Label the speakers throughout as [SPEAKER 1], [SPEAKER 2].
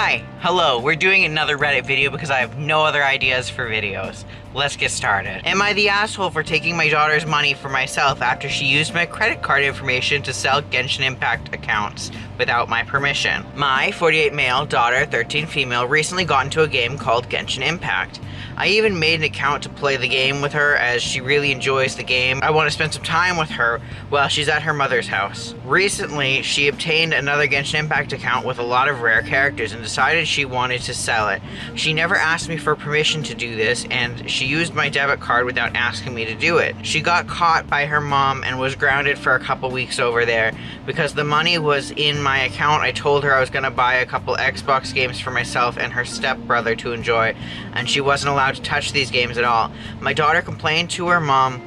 [SPEAKER 1] Hi, hello, we're doing another Reddit video because I have no other ideas for videos. Let's get started. Am I the asshole for taking my daughter's money for myself after she used my credit card information to sell Genshin Impact accounts without my permission? My 48 male, daughter, 13 female, recently got into a game called Genshin Impact. I even made an account to play the game with her as she really enjoys the game. I want to spend some time with her while she's at her mother's house. Recently, she obtained another Genshin Impact account with a lot of rare characters and decided she wanted to sell it. She never asked me for permission to do this, and she used my debit card without asking me to do it. She got caught by her mom and was grounded for a couple weeks over there. Because the money was in my account, I told her I was going to buy a couple Xbox games for myself and her stepbrother to enjoy, and she wasn't allowed to touch these games at all. My daughter complained to her mom,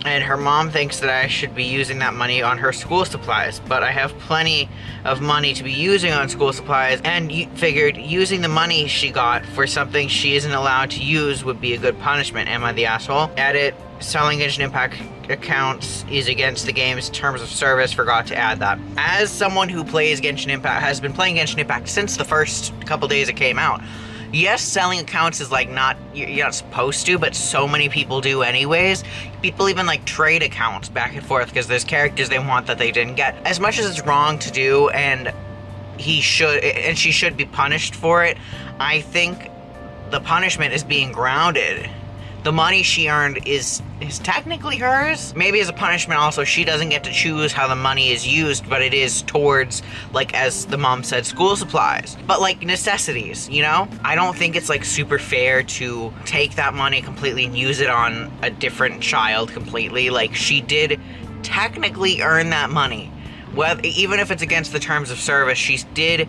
[SPEAKER 1] and her mom thinks that I should be using that money on her school supplies, but I have plenty of money to be using on school supplies, and figured using the money she got for something she isn't allowed to use would be a good punishment. Am I the asshole? Edit. Selling Genshin Impact accounts is against the game's terms of service. Forgot to add that. As someone who plays Genshin Impact, has been playing Genshin Impact since the first couple days it came out, yes, selling accounts is like you're not supposed to, but so many people do anyways. People even like trade accounts back and forth because there's characters they want that they didn't get. As much as it's wrong to do, and she should be punished for it, I think the punishment is being grounded. The money she earned is technically hers. Maybe as a punishment also, she doesn't get to choose how the money is used, but it is towards, like, as the mom said, school supplies. But like necessities, you know? I don't think it's like super fair to take that money completely and use it on a different child completely. Like, she did technically earn that money. Well, even if it's against the terms of service, she did.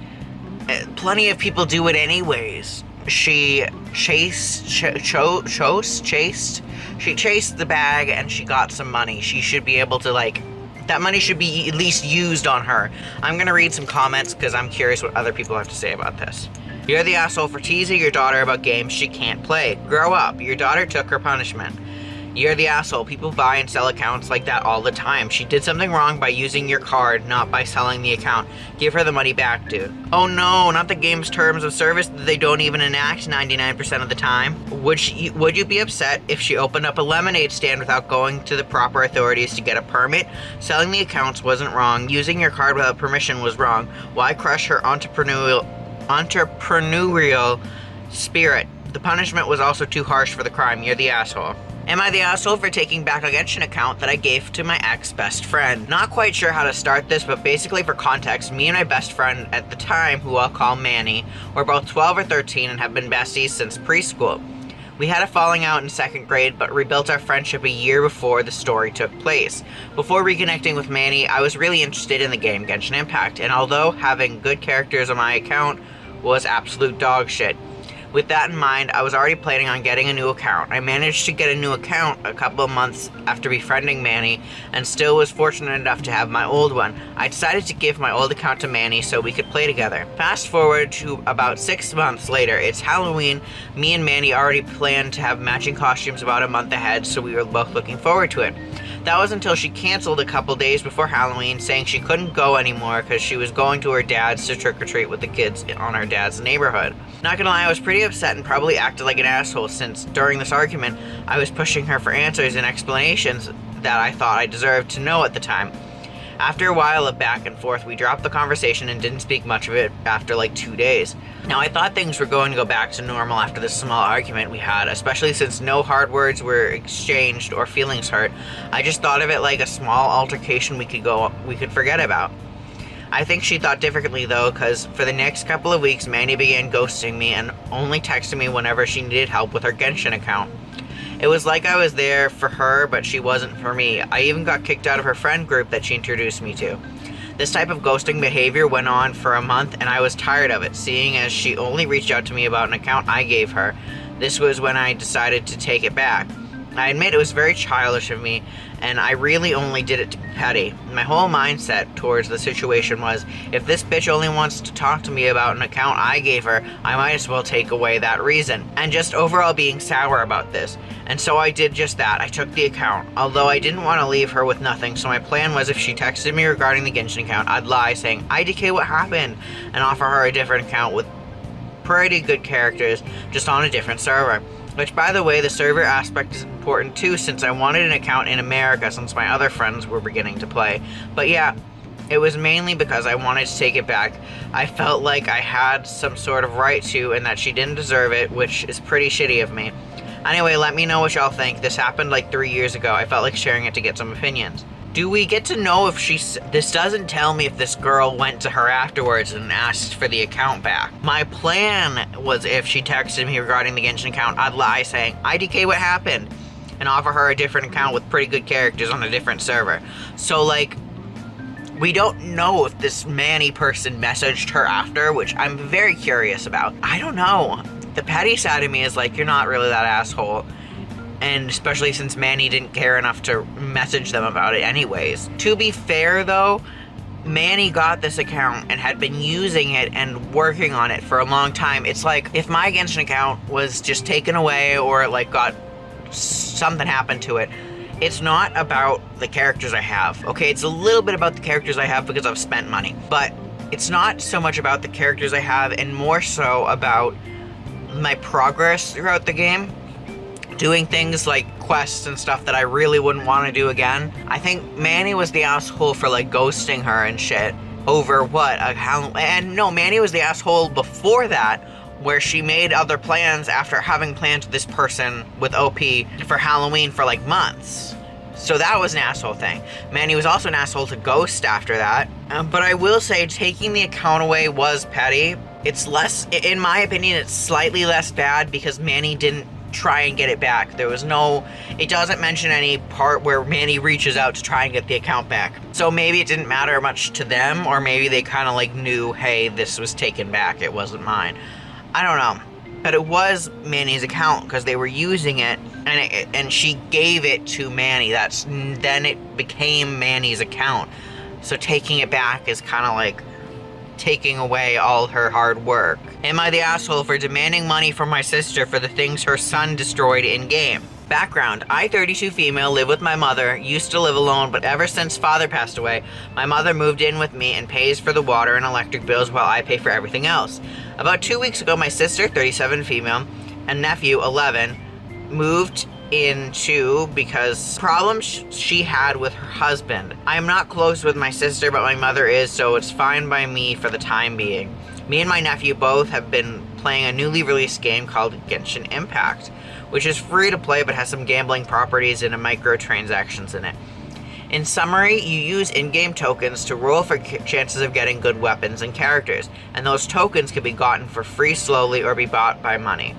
[SPEAKER 1] Plenty of people do it anyways. She chased the bag and she got some money. She should be able to, like, that money should be at least used on her. I'm gonna read some comments because I'm curious what other people have to say about this. You're the asshole for teasing your daughter about games she can't play. Grow up. Your daughter took her punishment. You're the asshole. People buy and sell accounts like that all the time. She did something wrong by using your card, not by selling the account. Give her the money back, dude. Oh no, not the game's terms of service that they don't even enact 99% of the time. Would you be upset if she opened up a lemonade stand without going to the proper authorities to get a permit? Selling the accounts wasn't wrong. Using your card without permission was wrong. Why crush her entrepreneurial spirit? The punishment was also too harsh for the crime. You're the asshole. Am I the asshole for taking back a Genshin account that I gave to my ex-best friend? Not quite sure how to start this, but basically for context, me and my best friend at the time, who I'll call Manny, were both 12 or 13 and have been besties since preschool. We had a falling out in second grade, but rebuilt our friendship a year before the story took place. Before reconnecting with Manny, I was really interested in the game Genshin Impact, and although having good characters on my account was absolute dog shit, with that in mind, I was already planning on getting a new account. I managed to get a new account a couple of months after befriending Manny, and still was fortunate enough to have my old one. I decided to give my old account to Manny so we could play together. Fast forward to about 6 months later, it's Halloween. Me and Manny already planned to have matching costumes about a month ahead, so we were both looking forward to it. That was until she canceled a couple days before Halloween, saying she couldn't go anymore because she was going to her dad's to trick-or-treat with the kids on her dad's neighborhood. Not gonna lie, I was pretty upset and probably acted like an asshole, since during this argument, I was pushing her for answers and explanations that I thought I deserved to know at the time. After a while of back and forth, we dropped the conversation and didn't speak much of it after like 2 days. Now, I thought things were going to go back to normal after this small argument we had, especially since no hard words were exchanged or feelings hurt. I just thought of it like a small altercation we could forget about. I think she thought differently though, because for the next couple of weeks, Manny began ghosting me and only texting me whenever she needed help with her Genshin account. It was like I was there for her, but she wasn't for me. I even got kicked out of her friend group that she introduced me to. This type of ghosting behavior went on for a month, and I was tired of it, seeing as she only reached out to me about an account I gave her. This was when I decided to take it back. I admit it was very childish of me, and I really only did it to be petty. My whole mindset towards the situation was, if this bitch only wants to talk to me about an account I gave her, I might as well take away that reason. And just overall being sour about this. And so I did just that. I took the account. Although I didn't want to leave her with nothing, so my plan was if she texted me regarding the Genshin account, I'd lie saying, IDK, what happened? And offer her a different account with pretty good characters, just on a different server. Which, by the way, the server aspect is important too, since I wanted an account in America since my other friends were beginning to play. But yeah, it was mainly because I wanted to take it back. I felt like I had some sort of right to, and that she didn't deserve it, which is pretty shitty of me. Anyway, let me know what y'all think. This happened like 3 years ago. I felt like sharing it to get some opinions. Do we get to know if this doesn't tell me if this girl went to her afterwards and asked for the account back. My plan was if she texted me regarding the Genshin account, I'd lie saying, IDK, what happened? And offer her a different account with pretty good characters on a different server. So like, we don't know if this Manny person messaged her after, which I'm very curious about. I don't know. The petty side of me is like, you're not really that asshole. And especially since Manny didn't care enough to message them about it anyways. To be fair though, Manny got this account and had been using it and working on it for a long time. It's like, if my Genshin account was just taken away or like got something happened to it, it's not about the characters I have. Okay, it's a little bit about the characters I have because I've spent money. But it's not so much about the characters I have and more so about my progress throughout the game. Doing things like quests and stuff that I really wouldn't want to do again. I think Manny was the asshole for like ghosting her and shit over what? And no, Manny was the asshole before that, where she made other plans after having planned this person with OP for Halloween for like months. So that was an asshole thing. Manny was also an asshole to ghost after that. But I will say taking the account away was petty. It's less, in my opinion, it's slightly less bad because Manny didn't try and get it back. There was no, it doesn't mention any part where Manny reaches out to try and get the account back. So maybe it didn't matter much to them, or maybe they kind of like knew, hey, this was taken back, it wasn't mine. I don't know. But it was Manny's account because they were using it, and she gave it to Manny. Then it became Manny's account. So taking it back is kind of like taking away all her hard work. Am I the asshole for demanding money from my sister for the things her son destroyed in-game? Background, I, 32 female, live with my mother, used to live alone, but ever since father passed away, my mother moved in with me and pays for the water and electric bills while I pay for everything else. About 2 weeks ago, my sister, 37 female, and nephew, 11, moved in too because problems she had with her husband. I am not close with my sister, but my mother is, so it's fine by me for the time being. Me and my nephew both have been playing a newly released game called Genshin Impact, which is free to play but has some gambling properties and microtransactions in it. In summary, you use in-game tokens to roll for chances of getting good weapons and characters, and those tokens can be gotten for free slowly or be bought by money.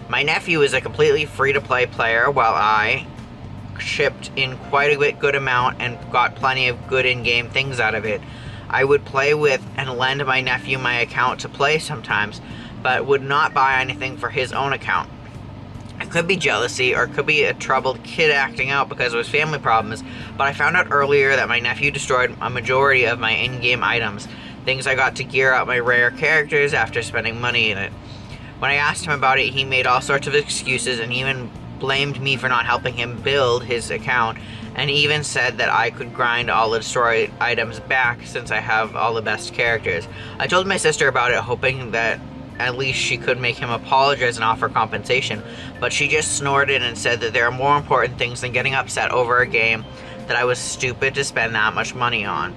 [SPEAKER 1] My nephew is a completely free-to-play player, while I chipped in quite a good amount and got plenty of good in-game things out of it. I would play with and lend my nephew my account to play sometimes, but would not buy anything for his own account. It could be jealousy, or it could be a troubled kid acting out because of his family problems, but I found out earlier that my nephew destroyed a majority of my in-game items, things I got to gear out my rare characters after spending money in it. When I asked him about it, he made all sorts of excuses and even blamed me for not helping him build his account, and even said that I could grind all the destroyed items back since I have all the best characters. I told my sister about it, hoping that at least she could make him apologize and offer compensation, but she just snorted and said that there are more important things than getting upset over a game that I was stupid to spend that much money on.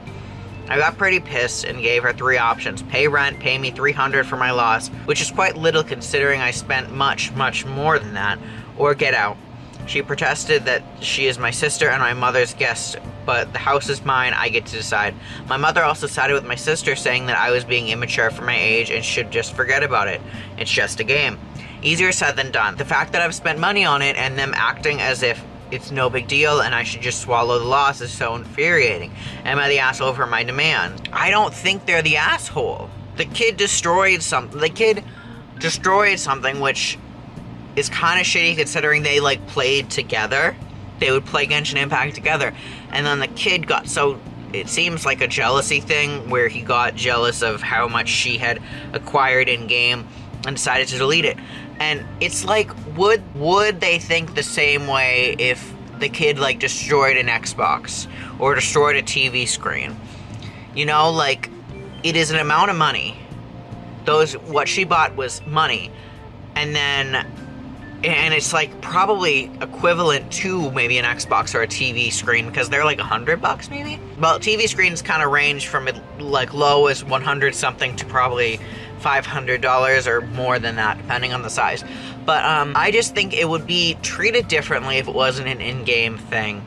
[SPEAKER 1] I got pretty pissed and gave her 3 options: pay rent, pay me $300 for my loss, which is quite little considering I spent much more than that, or get out. She protested that she is my sister and my mother's guest, but the house is mine, I get to decide. My mother also sided with my sister, saying that I was being immature for my age and should just forget about it. It's just a game. Easier said than done. The fact that I've spent money on it and them acting as if it's no big deal and I should just swallow the loss is so infuriating. Am I the asshole for my demand? I don't think they're the asshole. The kid destroyed something. Which is kind of shitty considering they like played together. They would play Genshin Impact together, and then the kid got so, it seems like a jealousy thing where he got jealous of how much she had acquired in game and decided to delete it. And it's like, would they think the same way if the kid like destroyed an Xbox or destroyed a TV screen? You know, like, it is an amount of money. what she bought was money. And it's like probably equivalent to maybe an Xbox or a TV screen, because they're like $100 maybe. Well, TV screens kind of range from like low as 100 something to probably $500 or more than that, depending on the size. But I just think it would be treated differently if it wasn't an in-game thing.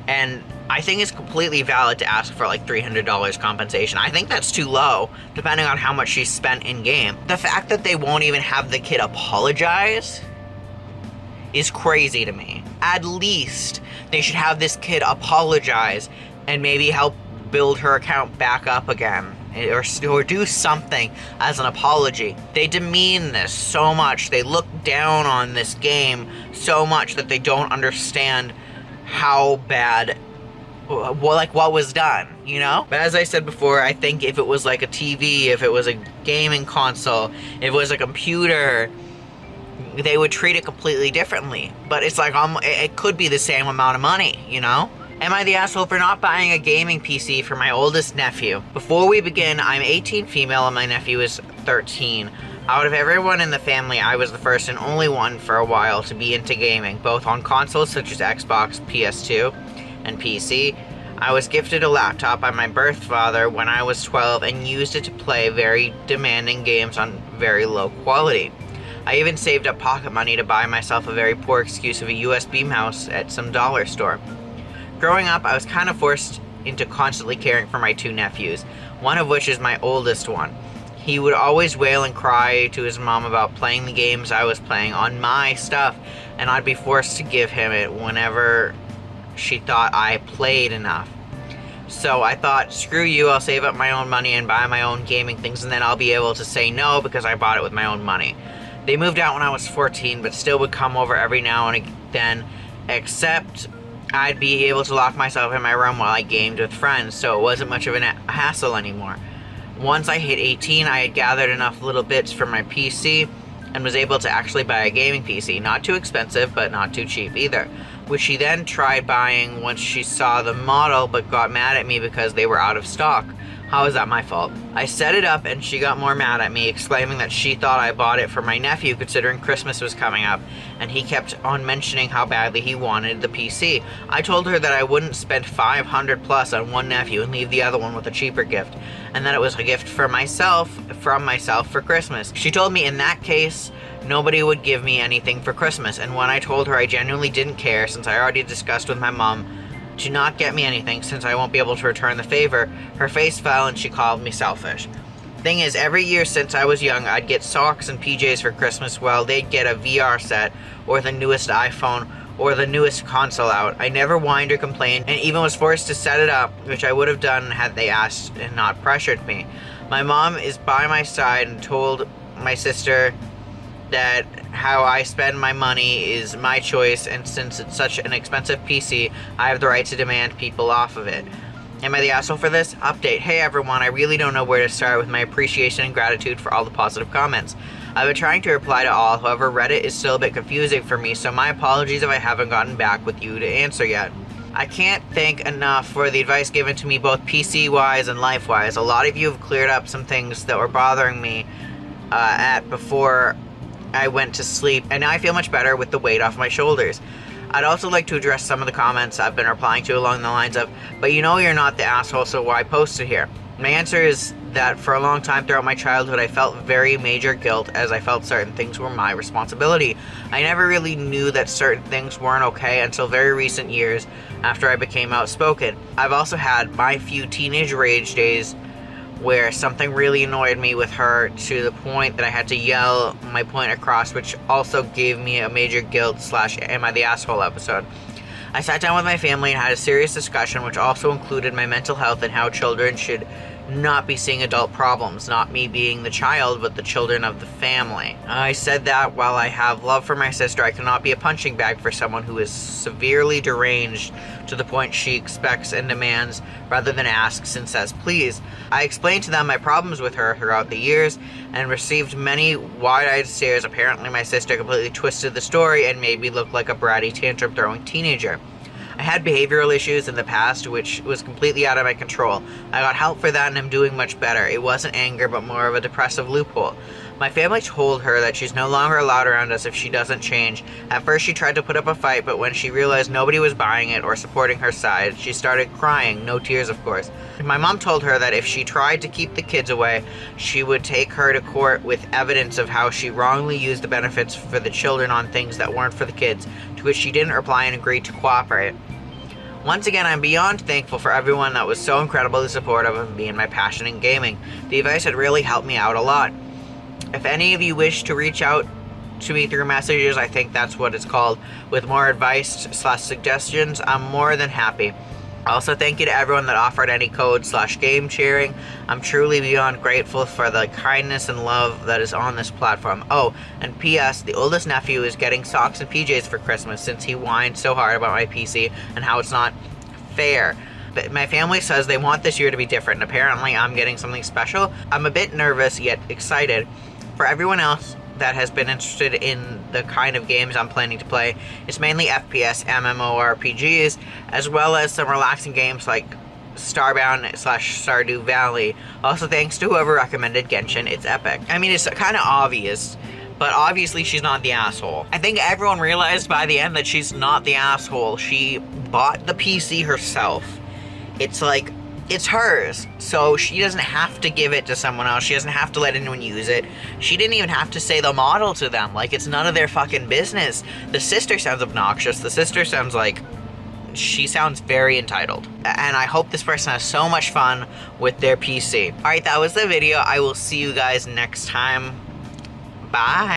[SPEAKER 1] And I think it's completely valid to ask for like $300 compensation. I think that's too low, depending on how much she spent in-game. The fact that they won't even have the kid apologize is crazy to me. At least they should have this kid apologize and maybe help build her account back up again, or do something as an apology. They demean this so much. They look down on this game so much that they don't understand how bad, like what was done, you know? But as I said before, I think if it was like a TV, if it was a gaming console, if it was a computer, they would treat it completely differently. But it's like, it could be the same amount of money, you know? Am I the asshole for not buying a gaming PC for my oldest nephew? Before we begin, I'm 18 female and my nephew is 13. Out of everyone in the family, I was the first and only one for a while to be into gaming, both on consoles such as Xbox, PS2, and PC. I was gifted a laptop by my birth father when I was 12 and used it to play very demanding games on very low quality. I even saved up pocket money to buy myself a very poor excuse of a USB mouse at some dollar store. Growing up, I was kind of forced into constantly caring for my two nephews, one of which is my oldest one. He would always wail and cry to his mom about playing the games I was playing on my stuff, and I'd be forced to give him it whenever she thought I played enough. So I thought, screw you, I'll save up my own money and buy my own gaming things, and then I'll be able to say no because I bought it with my own money. They moved out when I was 14, but still would come over every now and then, except I'd be able to lock myself in my room while I gamed with friends, so it wasn't much of a hassle anymore. Once I hit 18, I had gathered enough little bits for my PC and was able to actually buy a gaming PC. Not too expensive, but not too cheap either, which she then tried buying once she saw the model, but got mad at me because they were out of stock. How is that my fault? I set it up and she got more mad at me, exclaiming that she thought I bought it for my nephew considering Christmas was coming up, and he kept on mentioning how badly he wanted the PC. I told her that I wouldn't spend $500 plus on one nephew and leave the other one with a cheaper gift, and that it was a gift for myself, from myself for Christmas. She told me in that case, nobody would give me anything for Christmas, and when I told her I genuinely didn't care since I already discussed with my mom to not get me anything since I won't be able to return the favor, her face fell and she called me selfish. Thing is, every year since I was young, I'd get socks and PJs for Christmas while they'd get a VR set or the newest iPhone or the newest console out. I never whined or complained and even was forced to set it up, which I would have done had they asked and not pressured me. My mom is by my side and told my sister that how I spend my money is my choice, and since it's such an expensive PC, I have the right to demand people off of it. Am I the asshole for this? Update. Hey everyone, I really don't know where to start with my appreciation and gratitude for all the positive comments. I've been trying to reply to all, however Reddit is still a bit confusing for me, so my apologies if I haven't gotten back with you to answer yet. I can't thank enough for the advice given to me both PC-wise and life-wise. A lot of you have cleared up some things that were bothering me before I went to sleep, and now I feel much better with the weight off my shoulders. I'd also like to address some of the comments I've been replying to along the lines of, but you know you're not the asshole, so why post it here? My answer is that for a long time throughout my childhood, I felt very major guilt as I felt certain things were my responsibility. I never really knew that certain things weren't okay until very recent years after I became outspoken. I've also had my few teenage rage days where something really annoyed me with her to the point that I had to yell my point across, which also gave me a major guilt / am I the asshole episode. I sat down with my family and had a serious discussion, which also included my mental health and how children should not be seeing adult problems, not me being the child, but the children of the family. I said that while I have love for my sister, I cannot be a punching bag for someone who is severely deranged to the point she expects and demands rather than asks and says please. I explained to them my problems with her throughout the years and received many wide-eyed stares. Apparently my sister completely twisted the story and made me look like a bratty tantrum-throwing teenager. I had behavioral issues in the past, which was completely out of my control. I got help for that and I'm doing much better. It wasn't anger, but more of a depressive loophole. My family told her that she's no longer allowed around us if she doesn't change. At first she tried to put up a fight, but when she realized nobody was buying it or supporting her side, she started crying, no tears of course. My mom told her that if she tried to keep the kids away, she would take her to court with evidence of how she wrongly used the benefits for the children on things that weren't for the kids, to which she didn't reply and agreed to cooperate. Once again, I'm beyond thankful for everyone that was so incredibly supportive of me and my passion in gaming. The advice had really helped me out a lot. If any of you wish to reach out to me through messages, I think that's what it's called, with more advice/suggestions, I'm more than happy. Also, thank you to everyone that offered any code/game sharing. I'm truly beyond grateful for the kindness and love that is on this platform. Oh, and P.S. the oldest nephew is getting socks and PJs for Christmas since he whined so hard about my PC and how it's not fair. But my family says they want this year to be different, and apparently I'm getting something special. I'm a bit nervous yet excited. For everyone else that has been interested in the kind of games I'm planning to play, it's mainly FPS, MMORPGs, as well as some relaxing games like Starbound/Stardew Valley. Also, thanks to whoever recommended Genshin, it's epic. I mean, it's kind of obvious, but obviously she's not the asshole. I think everyone realized by the end that she's not the asshole. She bought the PC herself. It's like, it's hers, so she doesn't have to give it to someone else. She doesn't have to let anyone use it. She didn't even have to say the model to them. Like, it's none of their fucking business. The sister sounds obnoxious. The sister sounds like she sounds very entitled. And I hope this person has so much fun with their PC. Alright, that was the video. I will see you guys next time. Bye.